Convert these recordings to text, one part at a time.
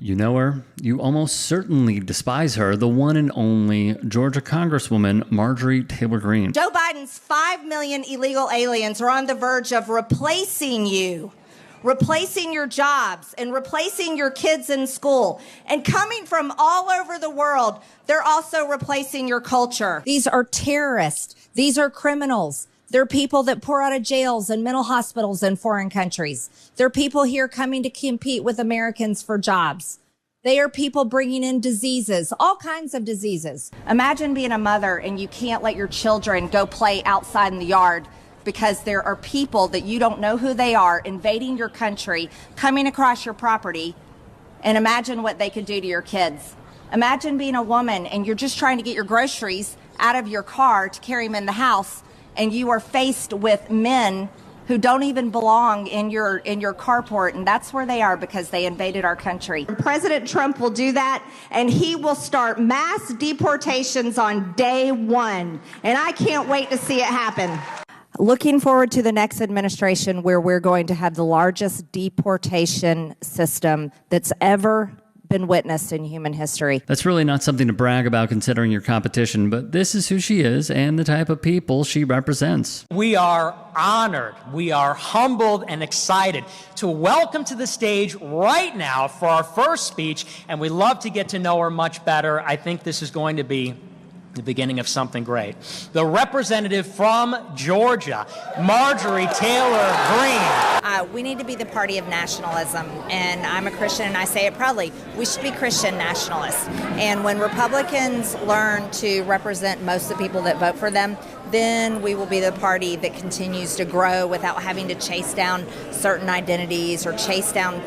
You know her? You almost certainly despise her, the one and only Georgia Congresswoman Marjorie Taylor Greene. Joe Biden's 5 million illegal aliens are on the verge of replacing you, replacing your jobs, and replacing your kids in school. And coming from all over the world, they're also replacing your culture. These are terrorists. These are criminals. They're people that pour out of jails and mental hospitals in foreign countries. They're people here coming to compete with Americans for jobs. They are people bringing in diseases, all kinds of diseases. Imagine being a mother and you can't let your children go play outside in the yard because there are people that you don't know who they are invading your country, coming across your property, and imagine what they could do to your kids. Imagine being a woman and you're just trying to get your groceries out of your car to carry them in the house, and you are faced with men who don't even belong in your carport, and that's where they are because they invaded our country. President Trump will do that, and he will start mass deportations on day one, and I can't wait to see it happen. Looking forward to the next administration where we're going to have the largest deportation system that's ever been witnessed in human history. That's really not something to brag about considering your competition, but this is who she is and the type of people she represents. We are honored, we are humbled and excited to welcome to the stage right now for our first speech, and we love to get to know her much better. I think this is going to be the beginning of something great. The representative from Georgia, Marjorie Taylor Greene. We need to be the party of nationalism, and I'm a Christian and I say it proudly. We should be Christian nationalists. And when Republicans learn to represent most of the people that vote for them, then we will be the party that continues to grow without having to chase down certain identities or chase down,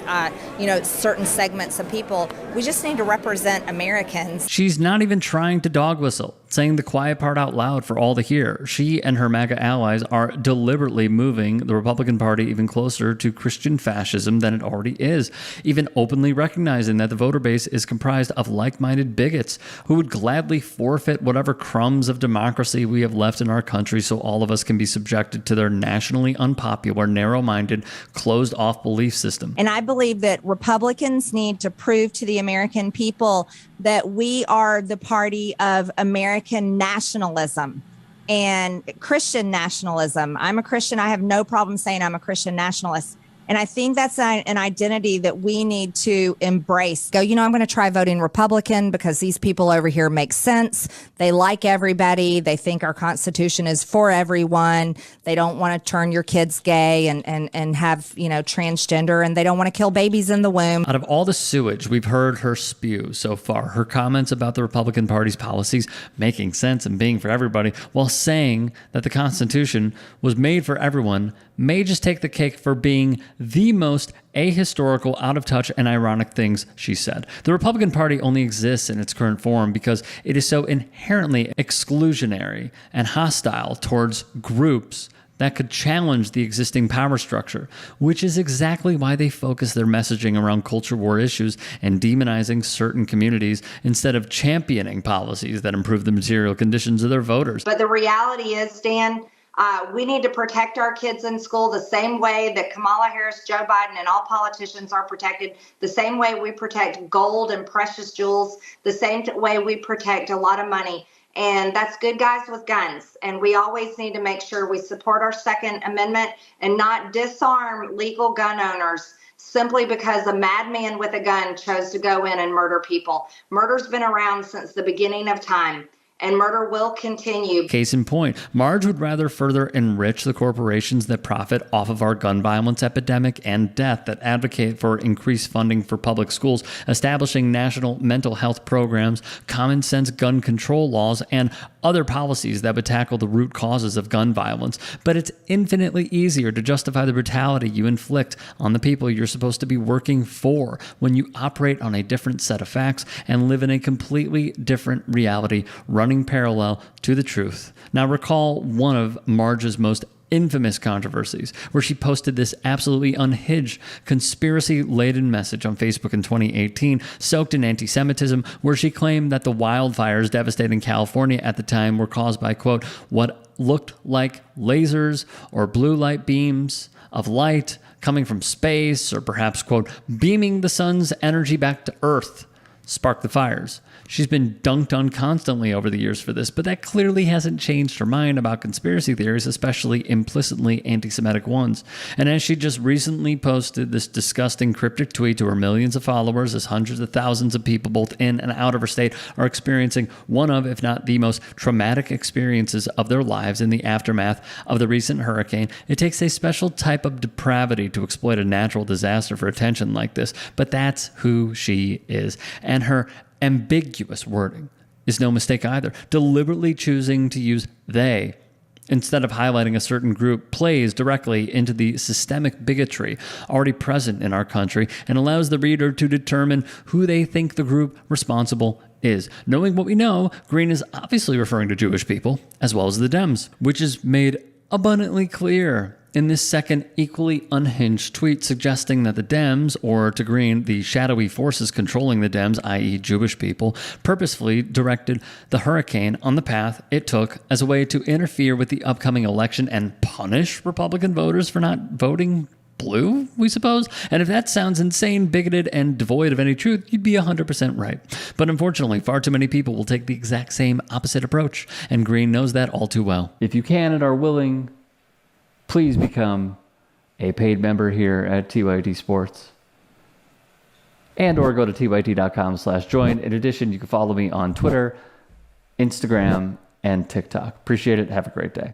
certain segments of people. We just need to represent Americans. She's not even trying to dog whistle, saying the quiet part out loud for all to hear. She and her MAGA allies are deliberately moving the Republican Party even closer to Christian fascism than it already is, even openly recognizing that the voter base is comprised of like-minded bigots who would gladly forfeit whatever crumbs of democracy we have left in our country so all of us can be subjected to their nationally unpopular, narrow-minded, closed-off belief system. And I believe that Republicans need to prove to the American people that we are the party of American nationalism and Christian nationalism. I'm a Christian. I have no problem saying I'm a Christian nationalist. And I think that's an identity that we need to embrace. I'm going to try voting Republican because these people over here make sense. They like everybody. They think our Constitution is for everyone. They don't want to turn your kids gay and have, transgender, and they don't want to kill babies in the womb. Out of all the sewage we've heard her spew so far, her comments about the Republican Party's policies making sense and being for everybody while saying that the Constitution was made for everyone may just take the cake for being the most ahistorical, out of touch, and ironic things she said. The Republican Party only exists in its current form because it is so inherently exclusionary and hostile towards groups that could challenge the existing power structure, which is exactly why they focus their messaging around culture war issues and demonizing certain communities instead of championing policies that improve the material conditions of their voters. But the reality is, Dan, we need to protect our kids in school the same way that Kamala Harris, Joe Biden, and all politicians are protected, the same way we protect gold and precious jewels, the same way we protect a lot of money. And that's good guys with guns. And we always need to make sure we support our Second Amendment and not disarm legal gun owners simply because a madman with a gun chose to go in and murder people. Murder's been around since the beginning of time, and murder will continue. Case in point, Marge would rather further enrich the corporations that profit off of our gun violence epidemic and death, that advocate for increased funding for public schools, establishing national mental health programs, common sense gun control laws, and other policies that would tackle the root causes of gun violence. But it's infinitely easier to justify the brutality you inflict on the people you're supposed to be working for when you operate on a different set of facts and live in a completely different reality running parallel to the truth. Now recall one of Marge's most infamous controversies, where she posted this absolutely unhinged, conspiracy-laden message on Facebook in 2018, soaked in anti-Semitism, where she claimed that the wildfires devastating California at the time were caused by, quote, what looked like lasers or blue light beams of light coming from space, or perhaps, quote, beaming the sun's energy back to Earth, spark the fires. She's been dunked on constantly over the years for this, but that clearly hasn't changed her mind about conspiracy theories, especially implicitly anti-Semitic ones. And as she just recently posted this disgusting cryptic tweet to her millions of followers, as hundreds of thousands of people both in and out of her state are experiencing one of, if not the most traumatic experiences of their lives in the aftermath of the recent hurricane, it takes a special type of depravity to exploit a natural disaster for attention like this, but that's who she is. And her ambiguous wording is no mistake either. Deliberately choosing to use they instead of highlighting a certain group plays directly into the systemic bigotry already present in our country and allows the reader to determine who they think the group responsible is. Knowing what we know, Greene is obviously referring to Jewish people as well as the Dems, which is made abundantly clear in this second equally unhinged tweet, suggesting that the Dems, or to Greene, the shadowy forces controlling the Dems, i.e. Jewish people, purposefully directed the hurricane on the path it took as a way to interfere with the upcoming election and punish Republican voters for not voting blue, we suppose? And if that sounds insane, bigoted, and devoid of any truth, you'd be 100% right. But unfortunately, far too many people will take the exact same opposite approach, and Greene knows that all too well. If you can and are willing, please become a paid member here at TYT Sports, and or go to tyt.com/join. In addition, you can follow me on Twitter, Instagram, and TikTok. Appreciate it. Have a great day.